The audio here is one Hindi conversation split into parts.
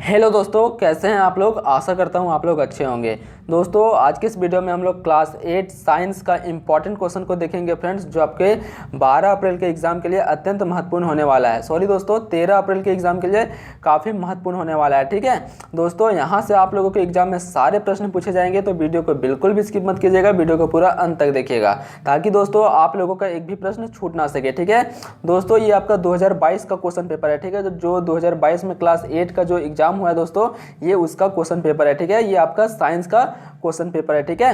हेलो दोस्तों, कैसे हैं आप लोग। आशा करता हूं आप लोग अच्छे होंगे। दोस्तों आज के इस वीडियो में हम लोग क्लास 8 साइंस का इंपॉर्टेंट क्वेश्चन को देखेंगे फ्रेंड्स, जो आपके 12 अप्रैल के एग्जाम के लिए अत्यंत महत्वपूर्ण होने वाला है। सॉरी दोस्तों, 13 अप्रैल के एग्जाम के लिए काफ़ी महत्वपूर्ण होने वाला है। ठीक है दोस्तों, यहाँ से आप लोगों के एग्जाम में सारे प्रश्न पूछे जाएंगे, तो वीडियो को बिल्कुल भी स्किप मत कीजिएगा, वीडियो को पूरा अंत तक देखिएगा ताकि दोस्तों आप लोगों का एक भी प्रश्न छूट ना सके। ठीक है दोस्तों, ये आपका 2022 का क्वेश्चन पेपर है। ठीक है, जो 2022 में क्लास 8 का जो एग्जाम हुआ है दोस्तों, ये उसका क्वेश्चन पेपर है। ठीक है, ये आपका साइंस का क्वेश्चन पेपर है। ठीक है,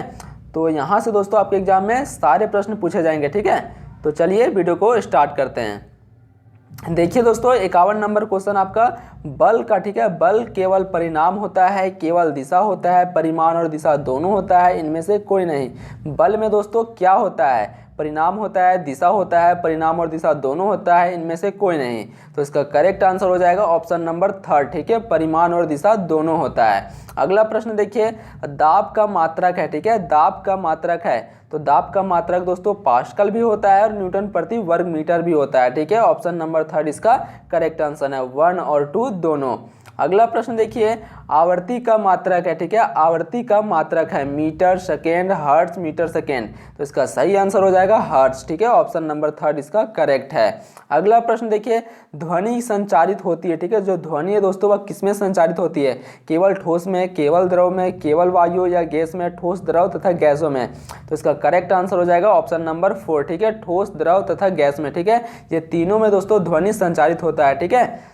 तो यहाँ से दोस्तों आपके एग्जाम में सारे प्रश्न पूछे जाएंगे। ठीक है, तो चलिए वीडियो को स्टार्ट करते हैं। देखिए दोस्तों, 51 नंबर क्वेश्चन आपका बल का। ठीक है, बल केवल परिणाम होता है, केवल दिशा होता है, परिमाण और दिशा दोनों होता है, इनमें से कोई नहीं। बल में दोस्तों क्या होता है, परिणाम होता है, दिशा होता है, परिणाम और दिशा दोनों होता है, इनमें से कोई नहीं। तो इसका करेक्ट आंसर हो जाएगा ऑप्शन नंबर 3। ठीक है, परिमाण और दिशा दोनों होता है। अगला प्रश्न देखिए, दाब का मात्रक है। ठीक है, दाब का मात्रक है, तो दाब का मात्रक दोस्तों पास्कल भी होता है और न्यूटन प्रति वर्ग मीटर भी होता है। ठीक है, ऑप्शन नंबर 3 इसका करेक्ट आंसर है, 1 और 2 दोनों। अगला प्रश्न देखिए, आवर्ती का मात्रक है। ठीक है, आवर्ती का मात्रक है metre second hertz metre second, तो इसका सही आंसर हो जाएगा हर्ट्ज। ठीक है, ऑप्शन नंबर 3 इसका करेक्ट है। अगला प्रश्न देखिए, ध्वनि संचारित होती है। ठीक है, जो ध्वनि है दोस्तों वह किसमें संचारित होती है, केवल ठोस में, केवल द्रव में, केवल वायु या गैस में, ठोस द्रव तथा गैसों में। तो इसका करेक्ट आंसर हो जाएगा ऑप्शन नंबर 4। ठीक है, ठोस द्रव तथा गैस में। ठीक है, ये तीनों में दोस्तों ध्वनि संचारित होता है। ठीक है,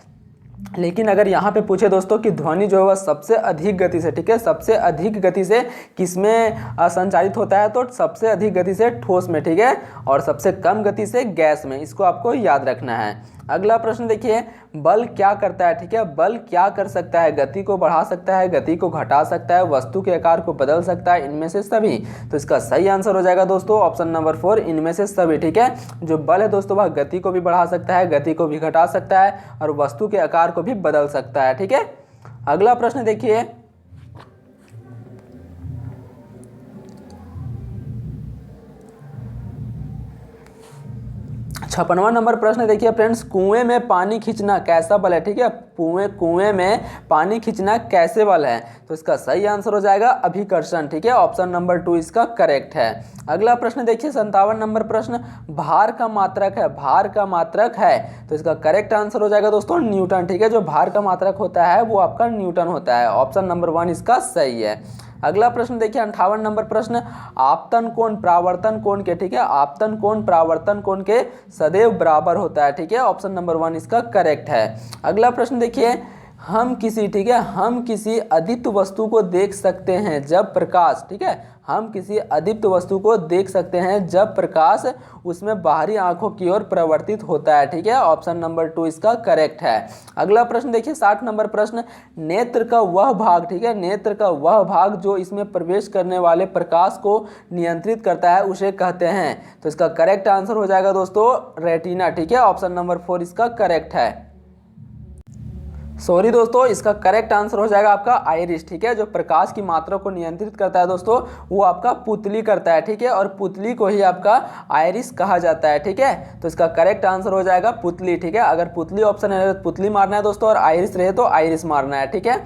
लेकिन अगर यहाँ पे पूछे दोस्तों कि ध्वनि जो है वह सबसे अधिक गति से, ठीक है, सबसे अधिक गति से किसमें संचारित होता है, तो सबसे अधिक गति से ठोस में। ठीक है, और सबसे कम गति से गैस में, इसको आपको याद रखना है। अगला प्रश्न देखिए, बल क्या करता है। ठीक है, बल क्या कर सकता है, गति को बढ़ा सकता है, गति को घटा सकता है, वस्तु के आकार को बदल सकता है, इनमें से सभी। तो इसका सही आंसर हो जाएगा दोस्तों ऑप्शन नंबर 4, इनमें से सभी। ठीक है, जो बल है दोस्तों वह गति को भी बढ़ा सकता है, गति को भी घटा सकता है और वस्तु के आकार को भी बदल सकता है। ठीक है, अगला प्रश्न देखिए, 56वां नंबर प्रश्न देखिए फ्रेंड्स, कुएं में पानी खींचना कैसा बल है। ठीक है, कुएं में पानी खींचना कैसे बल है, तो इसका सही आंसर हो जाएगा अभिकर्षण। ठीक है, ऑप्शन नंबर 2 इसका करेक्ट है। अगला प्रश्न देखिए, 57 नंबर प्रश्न, भार का मात्रक है, भार का मात्रक है, तो इसका करेक्ट आंसर हो जाएगा दोस्तों न्यूटन। ठीक है, जो भार का मात्रक होता है वो आपका न्यूटन होता है, ऑप्शन नंबर 1 इसका सही है। अगला प्रश्न देखिए, 58 नंबर प्रश्न, आपतन कोण प्रावर्तन कोण के, ठीक है, आपतन कोण प्रावर्तन कोण के सदैव बराबर होता है। ठीक है, ऑप्शन नंबर 1 इसका करेक्ट है। अगला प्रश्न देखिए, हम किसी, ठीक है, हम किसी अदीप्त वस्तु को देख सकते हैं जब प्रकाश, ठीक है, हम किसी अदीप्त वस्तु को देख सकते हैं जब प्रकाश उसमें बाहरी आंखों की ओर प्रवर्तित होता है। ठीक है, ऑप्शन नंबर 2 इसका करेक्ट है। अगला प्रश्न देखिए, 60 नंबर प्रश्न, नेत्र का वह भाग, ठीक है, नेत्र का वह भाग जो इसमें प्रवेश करने वाले प्रकाश को नियंत्रित करता है उसे कहते हैं, तो इसका करेक्ट आंसर हो जाएगा दोस्तों रेटिना। ठीक है, ऑप्शन नंबर 4 इसका करेक्ट है। सॉरी दोस्तों, इसका करेक्ट आंसर हो जाएगा आपका आइरिस। ठीक है, जो प्रकाश की मात्रा को नियंत्रित करता है दोस्तों वो आपका पुतली करता है। ठीक है, और पुतली को ही आपका आइरिस कहा जाता है। ठीक है, तो इसका करेक्ट आंसर हो जाएगा पुतली। ठीक है, अगर पुतली ऑप्शन है तो पुतली मारना है दोस्तों, और आइरिस रहे तो आइरिस मारना है। ठीक है,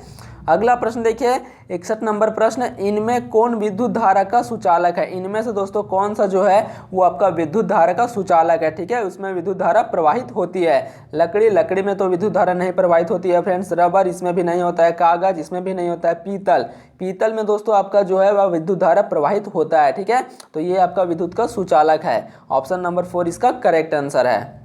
अगला प्रश्न देखिए, 61 नंबर प्रश्न, इनमें कौन विद्युत धारा का सुचालक है, इनमें से दोस्तों कौन सा जो है वो आपका विद्युत धारा का सुचालक है। ठीक है, उसमें विद्युत धारा प्रवाहित होती है। लकड़ी में तो विद्युत धारा नहीं प्रवाहित होती है फ्रेंड्स, रबर इसमें भी नहीं होता है, कागज इसमें भी नहीं होता है, पीतल में दोस्तों आपका जो है वह विद्युत धारा प्रवाहित होता है। ठीक है, तो ये आपका विद्युत का सुचालक है, ऑप्शन नंबर 4 इसका करेक्ट आंसर है।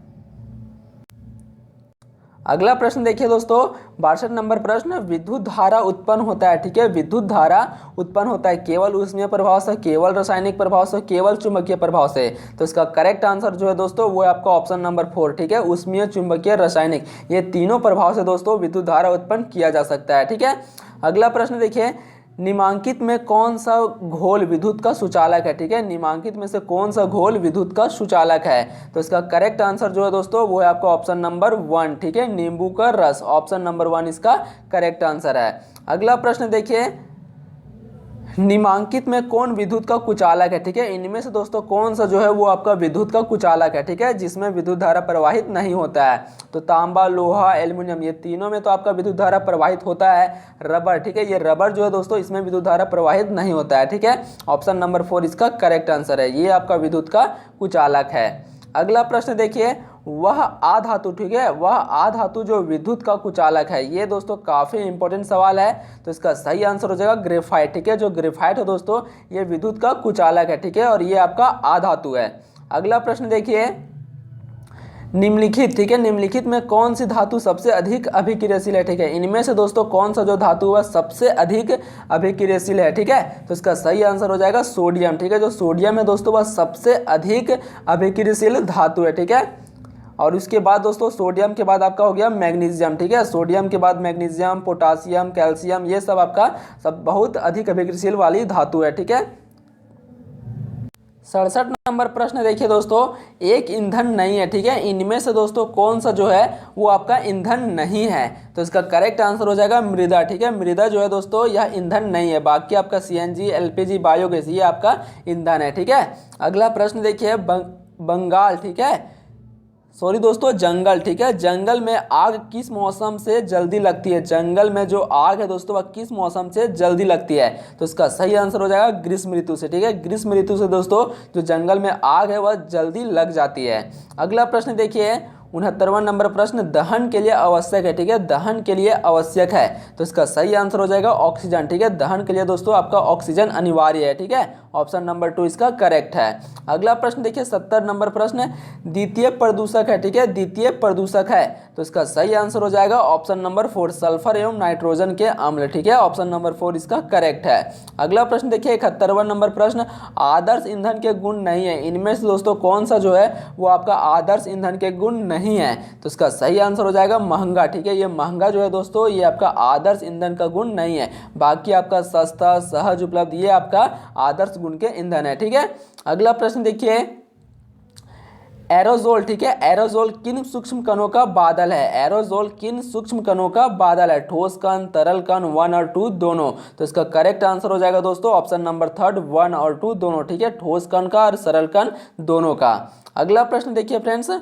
अगला प्रश्न देखिए दोस्तों, 62 नंबर प्रश्न, विद्युत धारा उत्पन्न होता है। ठीक है, विद्युत धारा उत्पन्न होता है केवल ऊष्मीय प्रभाव से, केवल रासायनिक प्रभाव से, केवल चुंबकीय प्रभाव से, तो इसका करेक्ट आंसर जो है दोस्तों वो है आपका ऑप्शन नंबर 4। ठीक है, ऊष्मीय, चुंबकीय, रासायनिक, ये तीनों प्रभाव से दोस्तों विद्युत धारा उत्पन्न किया जा सकता है। ठीक है, अगला प्रश्न देखिए, निम्नांकित में कौन सा घोल विद्युत का सुचालक है। ठीक है, निम्नांकित में से कौन सा घोल विद्युत का सुचालक है, तो इसका करेक्ट आंसर जो है दोस्तों वो है आपका ऑप्शन नंबर 1। ठीक है, नींबू का रस, ऑप्शन नंबर 1 इसका करेक्ट आंसर है। अगला प्रश्न देखिए, निम्नांकित में कौन विद्युत का कुचालक है, ठीक है। इनमें से दोस्तों कौन सा जो है वो आपका विद्युत का कुचालक है, ठीक है, जिसमें विद्युत धारा प्रवाहित नहीं होता है। तो तांबा, लोहा, एल्युमिनियम, ये तीनों में तो आपका विद्युत धारा प्रवाहित होता है। रबर, ठीक है, ये रबर जो है दोस्तों इसमें विद्युत धारा प्रवाहित नहीं होता है, ठीक है। ऑप्शन नंबर 4 इसका करेक्ट आंसर है, ये आपका विद्युत का कुचालक है। अगला प्रश्न देखिए, वह आधातु, ठीक है, वह आधातु जो विद्युत का कुचालक है। ये दोस्तों काफी इंपॉर्टेंट सवाल है, तो इसका सही आंसर हो जाएगा ग्रेफाइट, ठीक है। जो ग्रेफाइट है दोस्तों ये विद्युत का कुचालक है, ठीक है, और ये आपका आधातु है। अगला प्रश्न देखिए, निम्नलिखित, ठीक है, निम्नलिखित में कौन सी धातु सबसे अधिक अभिक्रियाशील है, ठीक है। इनमें से दोस्तों कौन सा जो धातु है सबसे अधिक अभिक्रियाशील है, ठीक है। तो इसका सही आंसर हो जाएगा सोडियम, ठीक है। जो सोडियम है दोस्तों वह सबसे अधिक अभिक्रियाशील धातु है, ठीक है। और उसके बाद दोस्तों सोडियम के बाद आपका हो गया मैग्नीशियम, ठीक है। सोडियम के बाद मैग्नीशियम, पोटासियम, कैल्शियम, ये सब आपका सब बहुत अधिक अभिक्रियाशील वाली धातु है, ठीक है। 67 नंबर प्रश्न देखिए दोस्तों, एक ईंधन नहीं है, ठीक है। इनमें से दोस्तों कौन सा जो है वो आपका ईंधन नहीं है। तो इसका करेक्ट आंसर हो जाएगा मृदा, ठीक है। मृदा जो है दोस्तों यह ईंधन नहीं है, बाकी आपका CNG, LPG, बायोगैस ये आपका ईंधन है, ठीक है। अगला प्रश्न देखिए, बंगाल, ठीक है, सॉरी दोस्तों जंगल, ठीक है, जंगल में आग किस मौसम से जल्दी लगती है। जंगल में जो आग है दोस्तों वह किस मौसम से जल्दी लगती है। तो इसका सही आंसर हो जाएगा ग्रीष्म ऋतु से, ठीक है। ग्रीष्म ऋतु से दोस्तों जो जंगल में आग है वह जल्दी लग जाती है। अगला प्रश्न देखिए, 69वां नंबर प्रश्न, दहन के लिए आवश्यक है, ठीक है, दहन के लिए आवश्यक है। तो इसका सही आंसर हो जाएगा ऑक्सीजन, ठीक है। दहन के लिए दोस्तों आपका ऑक्सीजन अनिवार्य है, ठीक है। ऑप्शन नंबर 2 इसका करेक्ट है। अगला प्रश्न देखिए, 70 नंबर प्रश्न, द्वितीय प्रदूषक है, ठीक है, द्वितीय प्रदूषक है। तो इसका सही आंसर हो जाएगा ऑप्शन नंबर 4 सल्फर एवं नाइट्रोजन के अम्ल, ठीक है। ऑप्शन नंबर 4 इसका करेक्ट है। अगला प्रश्न देखिए, 71वां नंबर प्रश्न, आदर्श ईंधन के गुण नहीं है। इनमें से दोस्तों कौन सा जो है वो आपका आदर्श ईंधन के गुण नहीं है। तो इसका सही आंसर हो जाएगा महंगा, ठीक है। ये महंगा जो है दोस्तों ये आपका आदर्श ईंधन का गुण नहीं है, बाकी आपका सस्ता, सहज उपलब्ध ये आपका आदर्श गुण के ईंधन है, ठीक है। अगला प्रश्न देखिए, एरोजोल, ठीक है, एरोजोल किन सूक्ष्म कणों का बादल है। एरोजोल किन सूक्ष्म कणों का बादल है। ठोस कण, तरल कण, 1 और 2 दोनों। तो इसका करेक्ट आंसर हो जाएगा दोस्तों ऑप्शन नंबर 3 1 और 2 दोनों, ठीक है, ठोस कण का और सरल कण दोनों का। अगला प्रश्न देखिए फ्रेंड्स,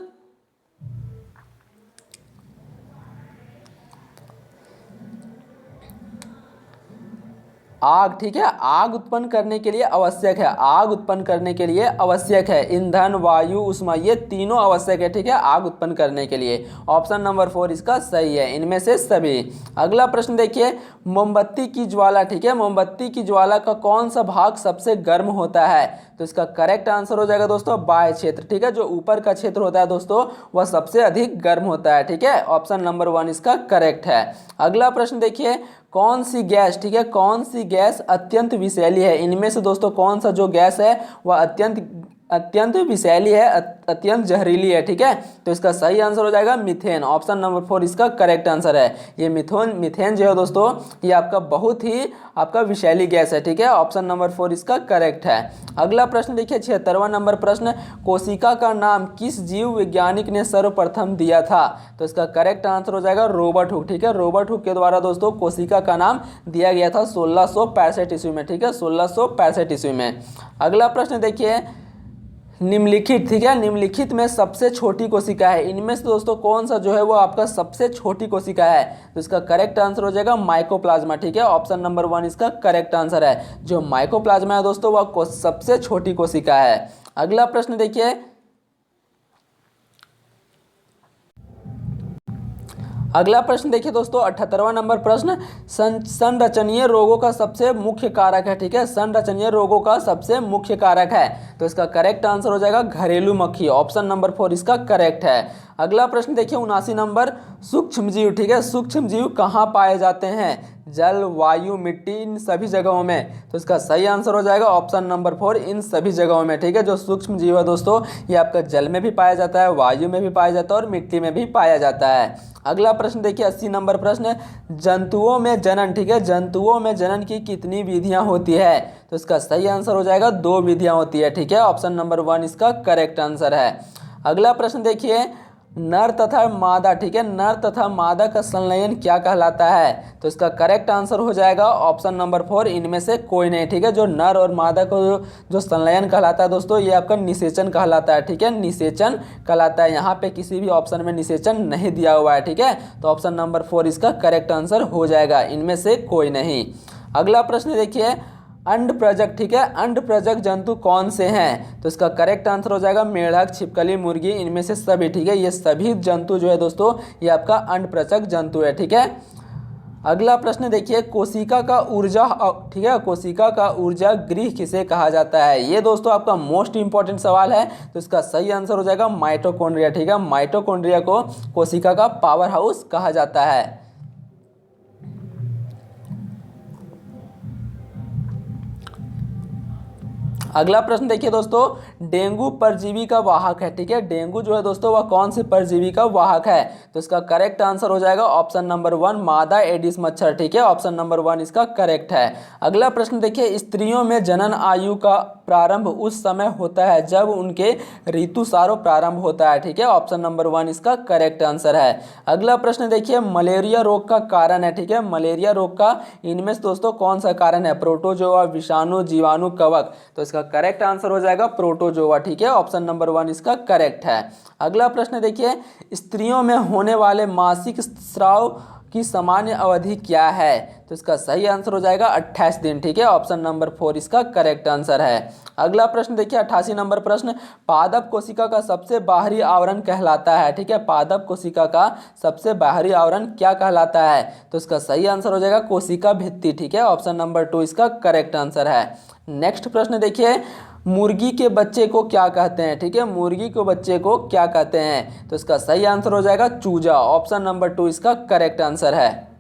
आग, ठीक है, आग उत्पन्न करने के लिए आवश्यक है। आग उत्पन्न करने के लिए आवश्यक है ईंधन, वायु, ऊष्मा, ये तीनों आवश्यक है, ठीक है, आग उत्पन्न करने के लिए। ऑप्शन नंबर 4 इसका सही है, इनमें से सभी। अगला प्रश्न देखिए, मोमबत्ती की ज्वाला, ठीक है, मोमबत्ती की ज्वाला का कौन सा भाग सबसे गर्म होता है। तो इसका करेक्ट आंसर हो जाएगा दोस्तों बाह्य क्षेत्र, ठीक है, जो ऊपर का क्षेत्र होता है दोस्तों वह सबसे अधिक गर्म होता है, ठीक है। ऑप्शन नंबर 1 इसका करेक्ट है। अगला प्रश्न देखिए, कौन सी गैस, ठीक है, कौन सी गैस अत्यंत विषैली है। इनमें से दोस्तों कौन सा जो गैस है वह अत्यंत विषैली है, अत्यंत जहरीली है, ठीक है। तो इसका सही आंसर हो जाएगा मीथेन। ऑप्शन नंबर 4 इसका करेक्ट आंसर है। ये मीथेन जो है दोस्तों ये आपका बहुत ही आपका विषैली गैस है, ठीक है। ऑप्शन नंबर 4 इसका करेक्ट है। अगला प्रश्न देखिए, 76वां नंबर प्रश्न, कोशिका का नाम किस जीव वैज्ञानिक ने सर्वप्रथम दिया था। तो इसका करेक्ट आंसर हो जाएगा रॉबर्ट हुक, ठीक है। रॉबर्ट हुक के द्वारा दोस्तों कोशिका का नाम दिया गया था 1665 ईस्वी में, ठीक है, 1665 ईस्वी में। अगला प्रश्न देखिए, निम्नलिखित, ठीक है, निम्नलिखित में सबसे छोटी कोशिका है। इनमें से दोस्तों कौन सा जो है वो आपका सबसे छोटी कोशिका है। तो इसका करेक्ट आंसर हो जाएगा माइकोप्लाज्मा, ठीक है। ऑप्शन नंबर 1 इसका करेक्ट आंसर है। जो माइकोप्लाज्मा है दोस्तों वह सबसे छोटी कोशिका है। अगला प्रश्न देखिए, अगला प्रश्न देखिए दोस्तों, 78वां नंबर प्रश्न, संरचनीय रोगों का सबसे मुख्य कारक है, ठीक है, संरचनीय रोगों का सबसे मुख्य कारक है। तो इसका करेक्ट आंसर हो जाएगा घरेलू मक्खी। ऑप्शन नंबर 4 इसका करेक्ट है। अगला प्रश्न देखिए, 79 नंबर, सूक्ष्म जीव, ठीक है, सूक्ष्म जीव कहाँ पाए जाते हैं। जल, वायु, मिट्टी, इन सभी जगहों में। तो इसका सही आंसर हो जाएगा ऑप्शन नंबर 4 इन सभी जगहों में, ठीक है। जो सूक्ष्म जीव है दोस्तों ये आपका जल में भी पाया जाता है, वायु में भी पाया जाता है और मिट्टी में भी पाया जाता है। अगला प्रश्न देखिए, 80 नंबर प्रश्न, जंतुओं में जनन, ठीक है, जंतुओं में जनन की कितनी विधियां होती है। तो इसका सही आंसर हो जाएगा 2 विधियां होती है, ठीक है। ऑप्शन नंबर 1 इसका करेक्ट आंसर है। अगला प्रश्न देखिए, नर तथा मादा, ठीक है, नर तथा मादा का संलयन क्या कहलाता है? तो इसका करेक्ट आंसर हो जाएगा ऑप्शन नंबर 4, इनमें से कोई नहीं, ठीक है। जो नर और मादा को जो संलयन कहलाता है दोस्तों, ये आपका निषेचन कहलाता है, ठीक है, निषेचन कहलाता है। यहाँ पे किसी भी ऑप्शन में निषेचन नहीं दिया हुआ है, ठीक है। तो ऑप्शन नंबर 4 इसका करेक्ट आंसर हो जाएगा, इनमें से कोई नहीं। अगला प्रश्न देखिए, अंडप्रजक, ठीक है, अंडप्रजक जंतु कौन से हैं? तो इसका करेक्ट आंसर हो जाएगा मेढक, छिपकली, मुर्गी, इनमें से सभी, ठीक है। ये सभी जंतु जो है दोस्तों, ये आपका अंडप्रजक जंतु है, ठीक है। अगला प्रश्न देखिए, कोशिका का ऊर्जा, ठीक है, कोशिका का ऊर्जा गृह किसे कहा जाता है? ये दोस्तों आपका मोस्ट इंपॉर्टेंट सवाल है। तो इसका सही आंसर हो जाएगा माइटोकॉन्ड्रिया, ठीक है। माइटोकॉन्ड्रिया को कोशिका का पावर हाउस कहा जाता है। अगला प्रश्न देखिए दोस्तों, डेंगू परजीवी का वाहक है, ठीक है। डेंगू जो है दोस्तों वह कौन से परजीवी का वाहक है? तो इसका करेक्ट आंसर हो जाएगा ऑप्शन नंबर 1, मादा एडिस मच्छर, ठीक है। ऑप्शन नंबर 1 इसका करेक्ट है। अगला प्रश्न देखिए, स्त्रियों में जनन आयु का प्रारंभ उस समय होता है जब उनके ऋतुस्राव प्रारंभ होता है, ठीक है। ऑप्शन नंबर 1 इसका करेक्ट आंसर है। अगला प्रश्न देखिए, मलेरिया रोग का कारण है, ठीक है। मलेरिया रोग का इनमें से दोस्तों कौन सा कारण है? प्रोटोजोआ, विषाणु, जीवाणु, कवक। तो इसका करेक्ट आंसर हो जाएगा प्रोटोजोआ, ठीक है। ऑप्शन नंबर 1 इसका करेक्ट है। अगला प्रश्न देखिए, स्त्रियों में होने वाले मासिक स्राव की सामान्य अवधि क्या है? तो इसका सही आंसर हो जाएगा 28 दिन, ठीक है। ऑप्शन नंबर 4 इसका करेक्ट आंसर है। अगला प्रश्न देखिए, 88 नंबर प्रश्न, पादप कोशिका का सबसे बाहरी आवरण कहलाता है, ठीक है। पादप कोशिका का सबसे बाहरी आवरण क्या कहलाता है? तो इसका सही आंसर हो जाएगा कोशिका भित्ति, ठीक है। ऑप्शन नंबर 2 इसका करेक्ट आंसर है। नेक्स्ट प्रश्न देखिए, मुर्गी के बच्चे को क्या कहते हैं? ठीक है, मुर्गी के बच्चे को क्या कहते हैं? तो इसका सही आंसर हो जाएगा चूजा। ऑप्शन नंबर 2 इसका करेक्ट आंसर है।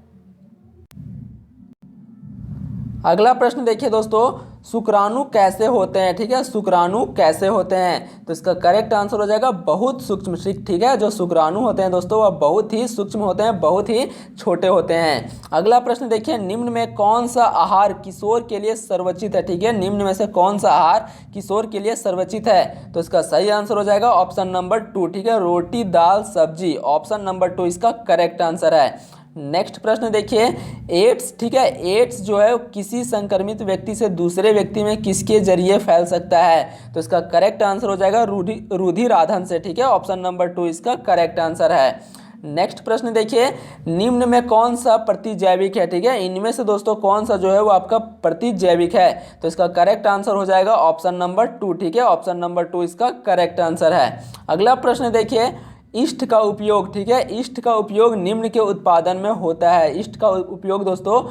अगला प्रश्न देखिए दोस्तों, शुक्राणु कैसे होते हैं? ठीक है, शुक्राणु कैसे होते हैं? तो इसका करेक्ट आंसर हो जाएगा बहुत सूक्ष्म, ठीक है। जो शुक्राणु होते हैं दोस्तों वह बहुत ही सूक्ष्म होते हैं, बहुत ही छोटे होते हैं। अगला प्रश्न देखिए, निम्न में कौन सा आहार किशोर के लिए सर्वोचित है? ठीक है, निम्न में से कौन सा आहार किशोर के लिए सर्वोचित है? तो इसका सही आंसर हो जाएगा ऑप्शन नंबर 2, ठीक है, रोटी, दाल, सब्जी। ऑप्शन नंबर 2 इसका करेक्ट आंसर है। नेक्स्ट प्रश्न देखिए, एड्स, ठीक है, एड्स जो है किसी संक्रमित व्यक्ति से दूसरे व्यक्ति में किसके जरिए फैल सकता है? तो इसका करेक्ट आंसर हो जाएगा रुधिराधन से, ठीक है। ऑप्शन नंबर 2 इसका करेक्ट आंसर है। नेक्स्ट प्रश्न देखिए, निम्न में कौन सा प्रतिजैविक है? ठीक है, इनमें से दोस्तों कौन सा जो है वो आपका प्रतिजैविक है? तो इसका करेक्ट आंसर हो जाएगा ऑप्शन नंबर 2, ठीक है। ऑप्शन नंबर 2 इसका करेक्ट आंसर है। अगला प्रश्न देखिए, ईस्ट का उपयोग, ठीक है, ईस्ट का उपयोग निम्न के उत्पादन में होता है। ईस्ट का उपयोग दोस्तों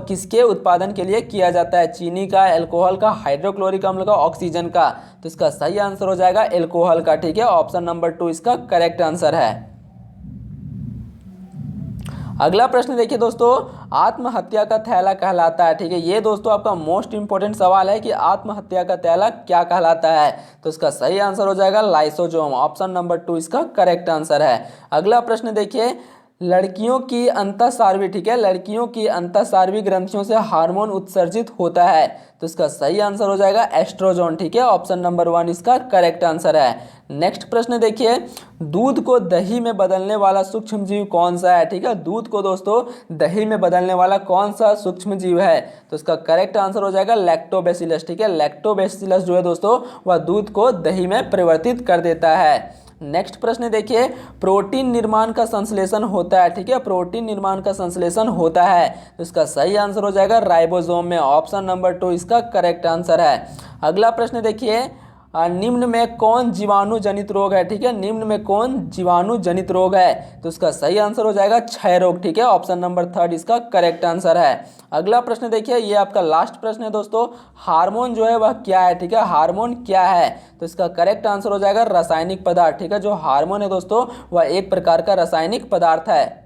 किसके उत्पादन के लिए किया जाता है? चीनी का, अल्कोहल का, हाइड्रोक्लोरिक अम्ल का, ऑक्सीजन का। तो इसका सही आंसर हो जाएगा अल्कोहल का, ठीक है। ऑप्शन नंबर 2 इसका करेक्ट आंसर है। अगला प्रश्न देखिए दोस्तों, आत्महत्या का थैला कहलाता है, ठीक है। ये दोस्तों आपका मोस्ट इंपोर्टेंट सवाल है कि आत्महत्या का थैला क्या कहलाता है? तो इसका सही आंसर हो जाएगा लाइसोसोम। ऑप्शन नंबर 2 इसका करेक्ट आंसर है। अगला प्रश्न देखिए, लड़कियों की अंतःस्रावी, ठीक है, लड़कियों की अंतःस्रावी ग्रंथियों से हार्मोन उत्सर्जित होता है। तो इसका सही आंसर हो जाएगा एस्ट्रोजन, ठीक है। ऑप्शन नंबर 1 इसका करेक्ट आंसर है। नेक्स्ट प्रश्न देखिए, दूध को दही में बदलने वाला सूक्ष्म जीव कौन सा है? ठीक है, दूध को दोस्तों दही में बदलने वाला कौन सा सूक्ष्म जीव है? तो इसका करेक्ट आंसर हो जाएगा लैक्टोबैसिलस, ठीक है। लैक्टोबैसिलस जो है दोस्तों वह दूध को दही में परिवर्तित कर देता है। नेक्स्ट प्रश्न देखिए, प्रोटीन निर्माण का संश्लेषण होता है, ठीक है, प्रोटीन निर्माण का संश्लेषण होता है। तो इसका सही आंसर हो जाएगा राइबोसोम में। ऑप्शन नंबर 2 इसका करेक्ट आंसर है। अगला प्रश्न देखिए, निम्न में कौन जीवाणु जनित रोग है? ठीक है, निम्न में कौन जीवाणु जनित रोग है? तो इसका सही आंसर हो जाएगा क्षय रोग, ठीक है। ऑप्शन नंबर 3 इसका करेक्ट आंसर है। अगला प्रश्न देखिए, ये आपका लास्ट प्रश्न है दोस्तों, हार्मोन जो है वह क्या है? ठीक है, हार्मोन क्या है? तो इसका करेक्ट आंसर हो जाएगा रासायनिक पदार्थ, ठीक है। जो हार्मोन है दोस्तों वह एक प्रकार का रासायनिक पदार्थ है।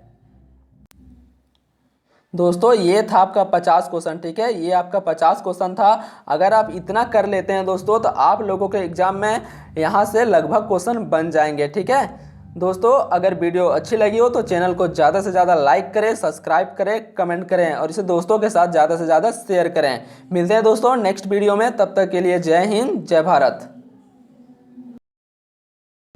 दोस्तों ये था आपका 50 क्वेश्चन, ठीक है, ये आपका 50 क्वेश्चन था। अगर आप इतना कर लेते हैं दोस्तों तो आप लोगों के एग्जाम में यहाँ से लगभग क्वेश्चन बन जाएंगे, ठीक है। दोस्तों अगर वीडियो अच्छी लगी हो तो चैनल को ज़्यादा से ज़्यादा लाइक करें, सब्सक्राइब करें, कमेंट करें और इसे दोस्तों के साथ ज़्यादा से ज़्यादा शेयर करें। मिलते हैं दोस्तों नेक्स्ट वीडियो में, तब तक के लिए जय हिंद, जय भारत।